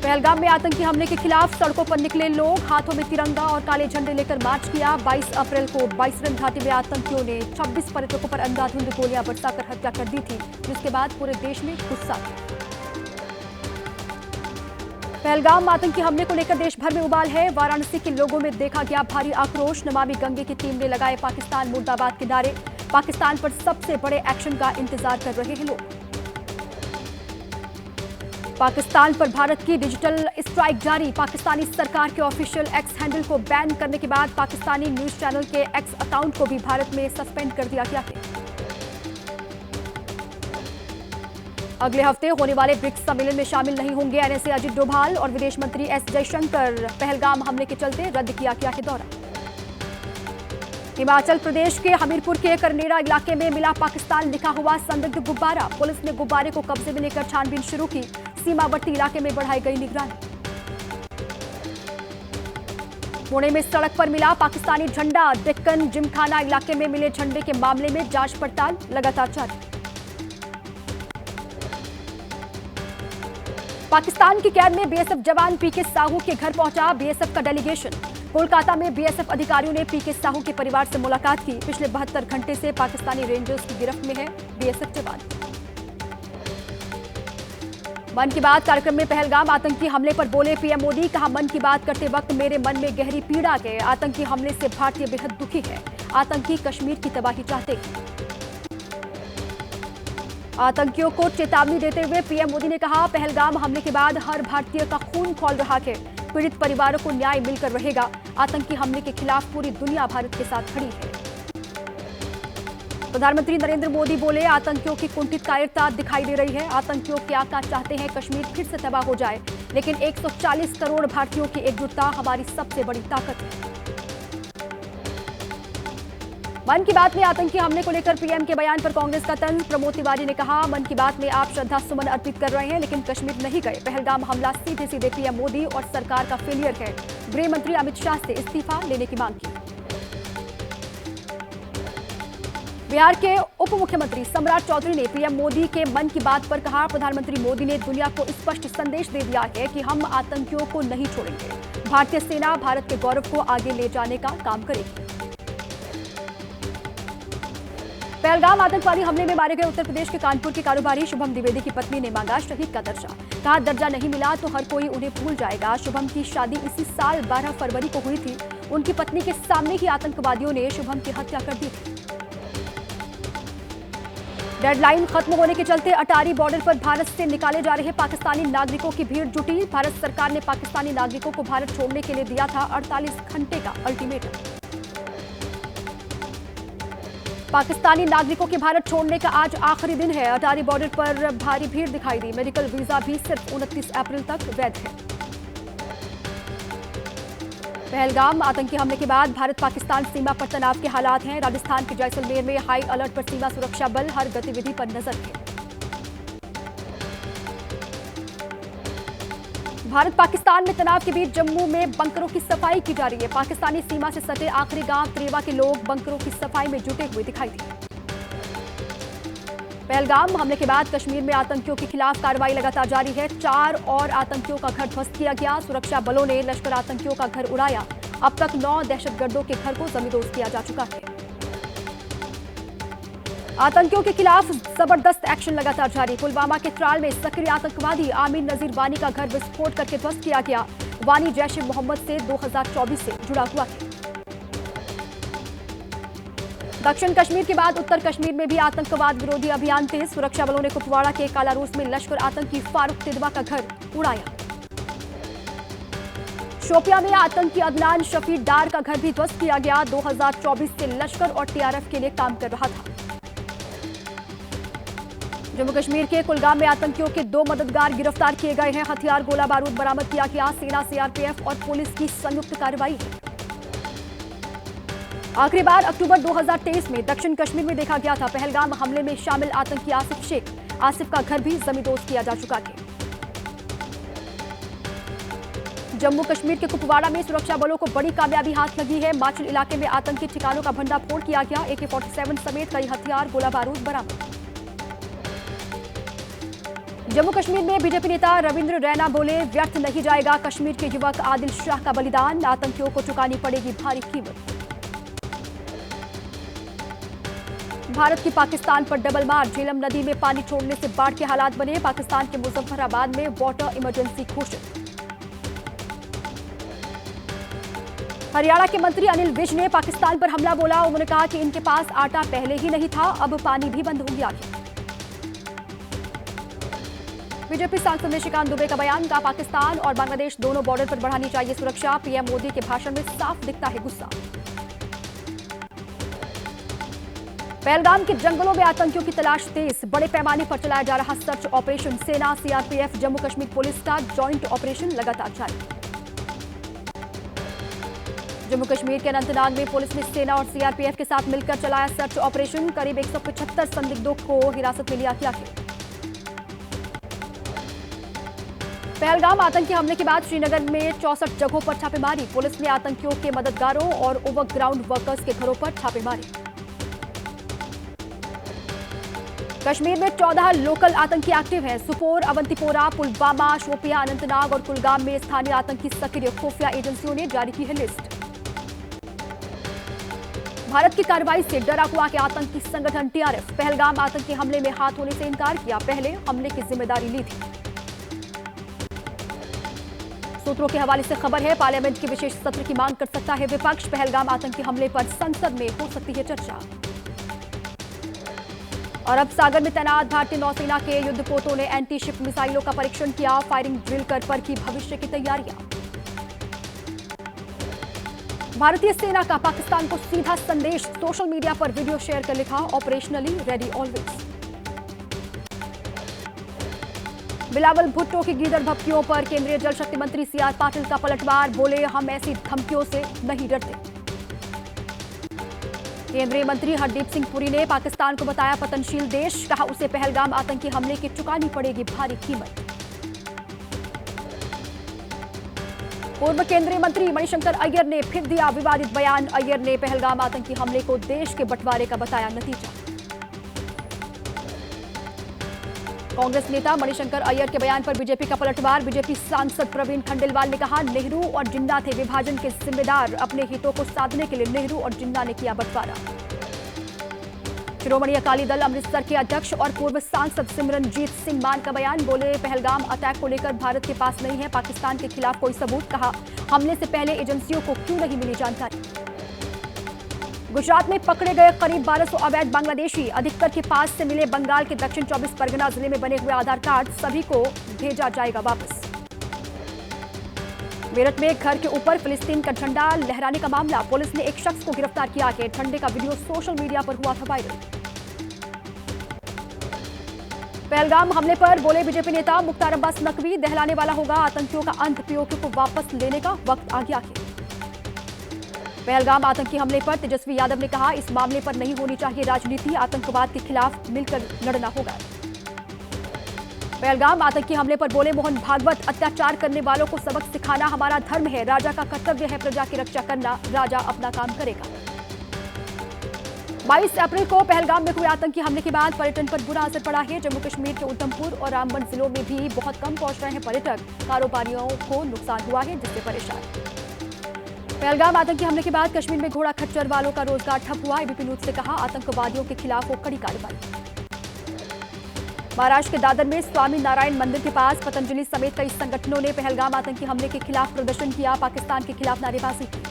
पहलगाम में आतंकी हमले के खिलाफ सड़कों पर निकले लोग, हाथों में तिरंगा और काले झंडे लेकर मार्च किया। 22 अप्रैल को बाईसरन घाटी में आतंकियों ने 26 पर्यटकों पर अंधाधुंध गोलियां बरसाकर हत्या कर दी थी, जिसके बाद पूरे देश में गुस्सा। पहलगाम आतंकी हमले को लेकर देश भर में उबाल है। वाराणसी के लोगों में देखा गया भारी आक्रोश। नमामि गंगे की टीम ने लगाए पाकिस्तान मुर्दाबाद के नारे। पाकिस्तान पर सबसे बड़े एक्शन का इंतजार कर रहे हैं लोग। पाकिस्तान पर भारत की डिजिटल स्ट्राइक जारी। पाकिस्तानी सरकार के ऑफिशियल एक्स हैंडल को बैन करने के बाद पाकिस्तानी न्यूज चैनल के एक्स अकाउंट को भी भारत में सस्पेंड कर दिया गया है। अगले हफ्ते होने वाले ब्रिक्स सम्मेलन में शामिल नहीं होंगे एनएसए अजित डोभाल और विदेश मंत्री एस जयशंकर। पहलगाम हमले के चलते रद्द किया गया है दौरा। हिमाचल प्रदेश के हमीरपुर के करनेड़ा इलाके में मिला पाकिस्तान लिखा हुआ संदिग्ध गुब्बारा। पुलिस ने गुब्बारे को कब्जे में लेकर छानबीन शुरू की। सीमावर्ती इलाके में बढ़ाई गई निगरानी। पुणे में सड़क पर मिला पाकिस्तानी झंडा। डेक्कन जिमखाना इलाके में मिले झंडे के मामले में जांच पड़ताल लगातार जारी। पाकिस्तान की कैद में बीएसएफ जवान पीके साहू के घर पहुंचा बीएसएफ का डेलीगेशन। कोलकाता में बीएसएफ अधिकारियों ने पीके साहू के परिवार से मुलाकात की। पिछले 72 घंटे से पाकिस्तानी रेंजर्स की गिरफ्त में है बीएसएफ जवान। मन की बात कार्यक्रम में पहलगाम आतंकी हमले पर बोले पीएम मोदी। कहा, मन की बात करते वक्त मेरे मन में गहरी पीड़ा है। आतंकी हमले से भारतीय बेहद दुखी है। आतंकी कश्मीर की तबाही चाहते हैं। आतंकियों को चेतावनी देते हुए पीएम मोदी ने कहा, पहलगाम हमले के बाद हर भारतीय का खून खौल रहा है। पीड़ित परिवारों को न्याय मिलकर रहेगा। आतंकी हमले के खिलाफ पूरी दुनिया भारत के साथ खड़ी है। प्रधानमंत्री नरेंद्र मोदी बोले, आतंकियों की कुंठित कायरता दिखाई दे रही है। आतंकियों क्या चाहते हैं कश्मीर फिर से तबाह हो जाए, लेकिन 140 करोड़ भारतीयों की एकजुटता हमारी सबसे बड़ी ताकत है। मन की बात में आतंकी हमले को लेकर पीएम के बयान पर कांग्रेस का तंज। प्रमोद तिवारी ने कहा, मन की बात में आप श्रद्धा सुमन अर्पित कर रहे हैं, लेकिन कश्मीर नहीं गए। पहलगाम हमला सीधे सीधे पीएम मोदी और सरकार का फेलियर है। गृह मंत्री अमित शाह से इस्तीफा लेने की मांग की। बिहार के उप मुख्यमंत्री सम्राट चौधरी ने पीएम मोदी के मन की बात पर कहा, प्रधानमंत्री मोदी ने दुनिया को स्पष्ट संदेश दे दिया है कि हम आतंकियों को नहीं छोड़ेंगे। भारतीय सेना भारत के गौरव को आगे ले जाने का काम करेगी। पहलगाम आतंकवादी हमले में मारे गए उत्तर प्रदेश के कानपुर के कारोबारी शुभम द्विवेदी की पत्नी ने मांगा शहीद का दर्जा। कहा, दर्जा नहीं मिला तो हर कोई उन्हें भूल जाएगा। शुभम की शादी इसी साल 12 फरवरी को हुई थी। उनकी पत्नी के सामने ही आतंकवादियों ने शुभम की हत्या कर दी थी। डेडलाइन खत्म होने के चलते अटारी बॉर्डर पर भारत से निकाले जा रहे पाकिस्तानी नागरिकों की भीड़ जुटी। भारत सरकार ने पाकिस्तानी नागरिकों को भारत छोड़ने के लिए दिया था 48 घंटे का अल्टीमेटम। पाकिस्तानी नागरिकों के भारत छोड़ने का आज आखिरी दिन है। अटारी बॉर्डर पर भारी भीड़ दिखाई दी। मेडिकल वीजा भी सिर्फ 29 अप्रैल तक वैध है। पहलगाम आतंकी हमले के बाद भारत पाकिस्तान सीमा पर तनाव के हालात हैं। राजस्थान के जैसलमेर में हाई अलर्ट पर सीमा सुरक्षा बल, हर गतिविधि पर नजर है। भारत पाकिस्तान में तनाव के बीच जम्मू में बंकरों की सफाई की जा रही है। पाकिस्तानी सीमा से सटे आखिरी गांव त्रेवा के लोग बंकरों की सफाई में जुटे हुए दिखाई दिए। पहलगाम हमले के बाद कश्मीर में आतंकियों के खिलाफ कार्रवाई लगातार जारी है। 4 और आतंकियों का घर ध्वस्त किया गया। सुरक्षा बलों ने लश्कर आतंकियों का घर उड़ाया। अब तक 9 दहशतगर्दों के घर को जमींदोज किया जा चुका है। आतंकियों के खिलाफ जबरदस्त एक्शन लगातार जारी। पुलवामा के त्राल में सक्रिय आतंकवादी आमिर नजीर वानी का घर विस्फोट करके ध्वस्त किया गया। वानी जैश ए मोहम्मद से 2024 से जुड़ा हुआ है। दक्षिण कश्मीर के बाद उत्तर कश्मीर में भी आतंकवाद विरोधी अभियान तेज। सुरक्षा बलों ने कुपवाड़ा के कालारूस में लश्कर आतंकी फारूक तिदवा का घर उड़ाया। शोपिया में आतंकी अदनान शफी डार का घर भी ध्वस्त किया गया। 2024 से लश्कर और टीआरएफ के लिए काम कर रहा था। जम्मू कश्मीर के कुलगाम में आतंकियों के 2 मददगार गिरफ्तार किए गए हैं। हथियार गोला बारूद बरामद किया गया। सेना, सीआरपीएफ और पुलिस की संयुक्त कार्रवाई है। आखिरी बार अक्टूबर 2023 में दक्षिण कश्मीर में देखा गया था। पहलगाम हमले में शामिल आतंकी आसिफ शेख, आसिफ का घर भी जमींदोज किया जा चुका है। जम्मू कश्मीर के कुपवाड़ा में सुरक्षा बलों को बड़ी कामयाबी हाथ लगी है। माचुल इलाके में आतंकी ठिकानों का भंडाफोड़ किया गया। AK-47 समेत कई हथियार गोला बारूद बरामद। जम्मू कश्मीर में बीजेपी नेता रविंद्र रैना बोले, व्यर्थ नहीं जाएगा कश्मीर के युवक आदिल शाह का बलिदान, आतंकियों को चुकानी पड़ेगी भारी कीमत। भारत की पाकिस्तान पर डबल मार, झेलम नदी में पानी छोड़ने से बाढ़ के हालात बने, पाकिस्तान के मुजफ्फराबाद में वाटर इमरजेंसी घोषित। हरियाणा के मंत्री अनिल विज ने पाकिस्तान पर हमला बोला, उन्होंने कहा कि इनके पास आटा पहले ही नहीं था, अब पानी भी बंद हो गया है। बीजेपी सांसद निशिकांत दुबे का बयान, का पाकिस्तान और बांग्लादेश दोनों बॉर्डर पर बढ़ानी चाहिए सुरक्षा, पीएम मोदी के भाषण में साफ दिखता है गुस्सा। पहलगाम के जंगलों में आतंकियों की तलाश तेज, बड़े पैमाने पर चलाया जा रहा सर्च ऑपरेशन, सेना सीआरपीएफ जम्मू कश्मीर पुलिस का जॉइंट ऑपरेशन लगातार जारी। जम्मू कश्मीर के अनंतनाग में पुलिस ने सेना और सीआरपीएफ के साथ मिलकर चलाया सर्च ऑपरेशन, करीब 175 संदिग्धों को हिरासत में लिया गया है। पहलगाम आतंकी हमले के बाद श्रीनगर में 64 जगहों पर छापेमारी, पुलिस ने आतंकियों के मददगारों और ओवरग्राउंड वर्कर्स के घरों पर छापे मारे। कश्मीर में 14 लोकल आतंकी एक्टिव हैं, सुपोर, अवंतीपोरा, पुलवामा, शोपियां, अनंतनाग और कुलगाम में स्थानीय आतंकी सक्रिय, खुफिया एजेंसियों ने जारी की है लिस्ट। भारत की कार्रवाई से डरा हुआ के आतंकी संगठन टीआरएफ, पहलगाम आतंकी हमले में हाथ होने से इनकार किया, पहले हमले की जिम्मेदारी ली थी। सूत्रों के हवाले से खबर है, पार्लियामेंट के विशेष सत्र की मांग कर सकता है विपक्ष, पहलगाम आतंकी हमले पर संसद में हो सकती है चर्चा। अरब सागर में तैनात भारतीय नौसेना के युद्धपोतों ने एंटी शिप मिसाइलों का परीक्षण किया, फायरिंग ड्रिल कर की भविष्य की तैयारियां। भारतीय सेना का पाकिस्तान को सीधा संदेश, सोशल मीडिया पर वीडियो शेयर कर लिखा, operationally ready always. Bilawal Bhutto की गीदड़ भपकियों पर केंद्रीय जल शक्ति मंत्री सीआर पाटिल का पलटवार, बोले हम ऐसी धमकियों से नहीं डरते। केंद्रीय मंत्री हरदीप सिंह पुरी ने पाकिस्तान को बताया पतनशील देश, कहा उसे पहलगाम आतंकी हमले की चुकानी पड़ेगी भारी कीमत। पूर्व केंद्रीय मंत्री मणिशंकर अय्यर ने फिर दिया विवादित बयान, अय्यर ने पहलगाम आतंकी हमले को देश के बंटवारे का बताया नतीजा। कांग्रेस नेता मणिशंकर अय्यर के बयान पर बीजेपी का पलटवार, बीजेपी सांसद प्रवीण खंडेलवाल ने कहा नेहरू और जिन्ना थे विभाजन के जिम्मेदार, अपने हितों को साधने के लिए नेहरू और जिन्ना ने किया बंटवारा। शिरोमणि अकाली दल अमृतसर के अध्यक्ष और पूर्व सांसद सिमरनजीत सिंह मान का बयान, बोले पहलगाम अटैक को लेकर भारत के पास नहीं है पाकिस्तान के खिलाफ कोई सबूत, कहा हमले से पहले एजेंसियों को क्यों नहीं मिली जानकारी। गुजरात में पकड़े गए करीब 1200 अवैध बांग्लादेशी, अधिकतर के पास से मिले बंगाल के दक्षिण 24 परगना जिले में बने हुए आधार कार्ड, सभी को भेजा जाएगा वापस। मेरठ में घर के ऊपर फिलिस्तीन का झंडा लहराने का मामला, पुलिस ने एक शख्स को गिरफ्तार किया है, झंडे का वीडियो सोशल मीडिया पर हुआ था वायरल। पहलगाम हमले पर बोले बीजेपी नेता मुख्तार अब्बास नकवी, दहलाने वाला होगा आतंकियों का अंत, पीओके को वापस लेने का वक्त आ गया है। पहलगाम आतंकी हमले पर तेजस्वी यादव ने कहा इस मामले पर नहीं होनी चाहिए राजनीति, आतंकवाद के खिलाफ मिलकर लड़ना होगा। पहलगाम आतंकी हमले पर बोले मोहन भागवत, अत्याचार करने वालों को सबक सिखाना हमारा धर्म है, राजा का कर्तव्य है प्रजा की रक्षा करना, राजा अपना काम करेगा। 22 अप्रैल को पहलगाम में हुए आतंकी हमले के बाद पर्यटन पर बुरा असर पड़ा है, जम्मू कश्मीर के उधमपुर और रामबन जिलों में भी बहुत कम पहुंच रहे हैं पर्यटक, कारोबारियों को नुकसान हुआ है जिससे परेशान। पहलगाम आतंकी हमले के बाद कश्मीर में घोड़ा खच्चर वालों का रोजगार ठप हुआ, एबीपी न्यूज से कहा आतंकवादियों के खिलाफ हो कड़ी कार्रवाई। महाराष्ट्र के दादर में स्वामी नारायण मंदिर के पास पतंजलि समेत कई संगठनों ने पहलगाम आतंकी हमले के खिलाफ प्रदर्शन किया, पाकिस्तान के खिलाफ नारेबाजी की।